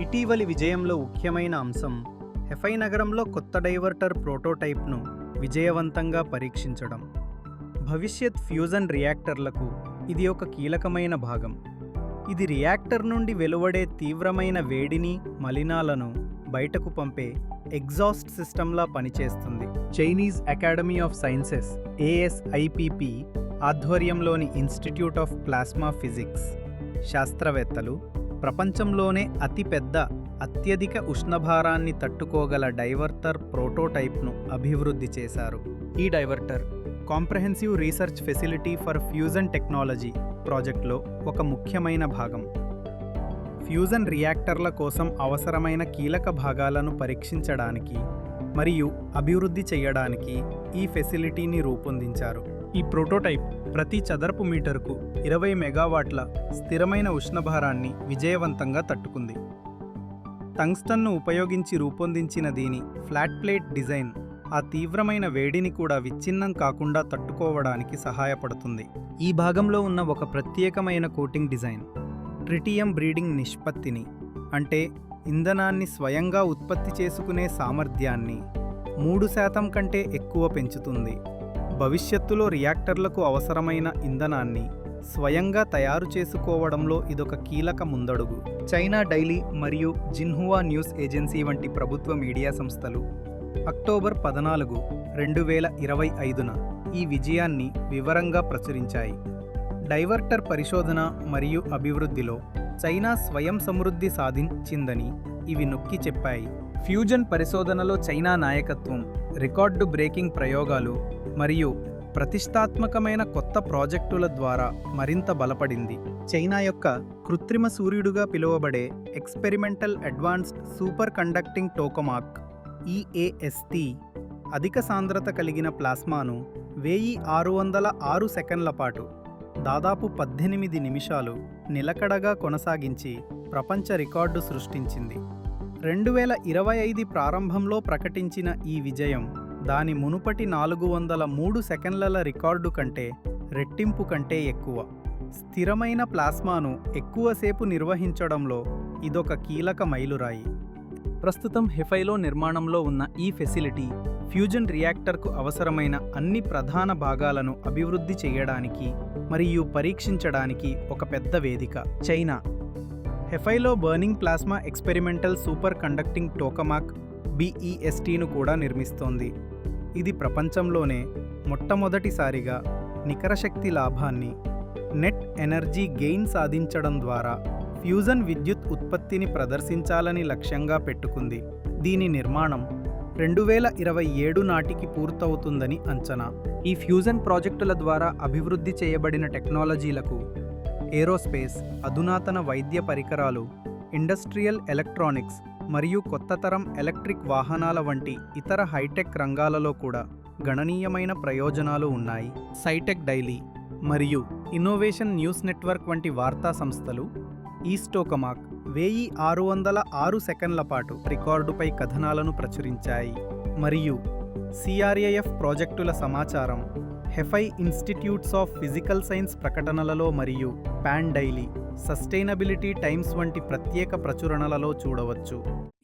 ఇటీవలి విజయంలో ముఖ్యమైన అంశం హెఫై నగరంలో కొత్త డైవర్టర్ ప్రోటోటైప్ను విజయవంతంగా పరీక్షించడం. భవిష్యత్ ఫ్యూజన్ రియాక్టర్లకు ఇది ఒక కీలకమైన భాగం. ఇది రియాక్టర్ నుండి వెలువడే తీవ్రమైన వేడిని, మలినాలను బయటకు పంపే ఎగ్జాస్ట్ సిస్టంలా పనిచేస్తుంది. Chinese academy of sciences ASIPP ఆధ్వర్యంలోని ఇన్స్టిట్యూట్ ఆఫ్ ప్లాస్మా ఫిజిక్స్ శాస్త్రవేత్తలు ప్రపంచంలోనే అతిపెద్ద అత్యధిక ఉష్ణభారాన్ని తట్టుకోగల డైవర్టర్ ప్రోటోటైప్ను అభివృద్ధి చేశారు. ఈ diverter comprehensive research facility for fusion technology ప్రాజెక్ట్లో ఒక ముఖ్యమైన భాగం. ఫ్యూజన్ రియాక్టర్ల కోసం అవసరమైన కీలక భాగాలను పరీక్షించడానికి మరియు అభివృద్ధి చేయడానికి ఈ ఫెసిలిటీని రూపొందించారు. ఈ ప్రోటోటైప్ ప్రతి చదరపు మీటరుకు 20 మెగావాట్ల స్థిరమైన ఉష్ణభారాన్ని విజయవంతంగా తట్టుకుంది. టంగ్స్టన్ను ఉపయోగించి రూపొందించిన దీని ఫ్లాట్ ప్లేట్ డిజైన్ ఆ తీవ్రమైన వేడిని కూడా విచ్ఛిన్నం కాకుండా తట్టుకోవడానికి సహాయపడుతుంది. ఈ భాగంలో ఉన్న ఒక ప్రత్యేకమైన కోటింగ్ డిజైన్ ట్రిటియం బ్రీడింగ్ నిష్పత్తిని, అంటే ఇంధనాన్ని స్వయంగా ఉత్పత్తి చేసుకునే సామర్థ్యాన్ని 3% కంటే ఎక్కువ పెంచుతుంది. భవిష్యత్తులో రియాక్టర్లకు అవసరమైన ఇంధనాన్ని స్వయంగా తయారు చేసుకోవడంలో ఇదొక కీలక ముందడుగు. చైనా డైలీ మరియు జిన్హువా న్యూస్ ఏజెన్సీ వంటి ప్రభుత్వ మీడియా సంస్థలు అక్టోబర్ 14, 2025న ఈ విజయాన్ని వివరంగా ప్రచురించాయి. డైవర్టర్ పరిశోధన మరియు అభివృద్ధిలో చైనా స్వయం సమృద్ధి సాధించిందని ఇవి నొక్కి చెప్పాయి. ఫ్యూజన్ పరిశోధనలో చైనా నాయకత్వం రికార్డు బ్రేకింగ్ ప్రయోగాలు మరియు ప్రతిష్టాత్మకమైన కొత్త ప్రాజెక్టుల ద్వారా మరింత బలపడింది. చైనా యొక్క కృత్రిమ సూర్యుడుగా పిలువబడే experimental advanced superconducting tokamak EAST అధిక సాంద్రత కలిగిన ప్లాస్మాను 1606 సెకన్ల పాటు దాదాపు 18 నిమిషాలు నిలకడగా కొనసాగించి ప్రపంచ రికార్డు సృష్టించింది. 2025 ప్రారంభంలో ప్రకటించిన ఈ విజయం దాని మునుపటి 403 సెకన్ల రికార్డు కంటే రెట్టింపు కంటే ఎక్కువ. స్థిరమైన ప్లాస్మాను ఎక్కువసేపు నిర్వహించడంలో ఇదొక కీలక మైలురాయి. ప్రస్తుతం హెఫైలో నిర్మాణంలో ఉన్న ఈ ఫెసిలిటీ ఫ్యూజన్ రియాక్టర్కు అవసరమైన అన్ని ప్రధాన భాగాలను అభివృద్ధి చేయడానికి మరియు పరీక్షించడానికి ఒక పెద్ద వేదిక. చైనా హెఫైలో burning plasma experimental superconducting tokamak BESTను కూడా నిర్మిస్తోంది. ఇది ప్రపంచంలోనే మొట్టమొదటిసారిగా నికర శక్తి లాభాన్ని, నెట్ ఎనర్జీ గెయిన్ సాధించడం ద్వారా ఫ్యూజన్ విద్యుత్ ఉత్పత్తిని ప్రదర్శించాలని లక్ష్యంగా పెట్టుకుంది. దీని నిర్మాణం 2027 నాటికి పూర్తవుతుందని అంచనా. ఈ ఫ్యూజన్ ప్రాజెక్టుల ద్వారా అభివృద్ధి చేయబడిన టెక్నాలజీలకు ఏరోస్పేస్, అధునాతన వైద్య పరికరాలు, ఇండస్ట్రియల్ ఎలక్ట్రానిక్స్ మరియు కొత్త తరం ఎలక్ట్రిక్ వాహనాల వంటి ఇతర హైటెక్ రంగాలలో కూడా గణనీయమైన ప్రయోజనాలు ఉన్నాయి. సైటెక్ డైలీ మరియు ఇన్నోవేషన్ న్యూస్ నెట్వర్క్ వంటి వార్తా సంస్థలు ఈ టోకమాక్ 1606 సెకన్ల పాటు రికార్డుపై కథనాలను ప్రచురించాయి. మరియు CRAF ప్రాజెక్టుల సమాచారం హెఫై ఇన్స్టిట్యూట్స్ ఆఫ్ ఫిజికల్ సైన్స్ ప్రకటనలలో మరియు పాన్ డైలీ, సస్టైనబిలిటీ టైమ్స్ వంటి ప్రత్యేక ప్రచురణలలో చూడవచ్చు.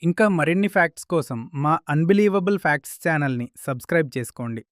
ఇంకా మరిన్ని ఫ్యాక్ట్స్ కోసం మా అన్బిలీవబుల్ ఫ్యాక్ట్స్ ఛానల్ని సబ్స్క్రైబ్ చేసుకోండి.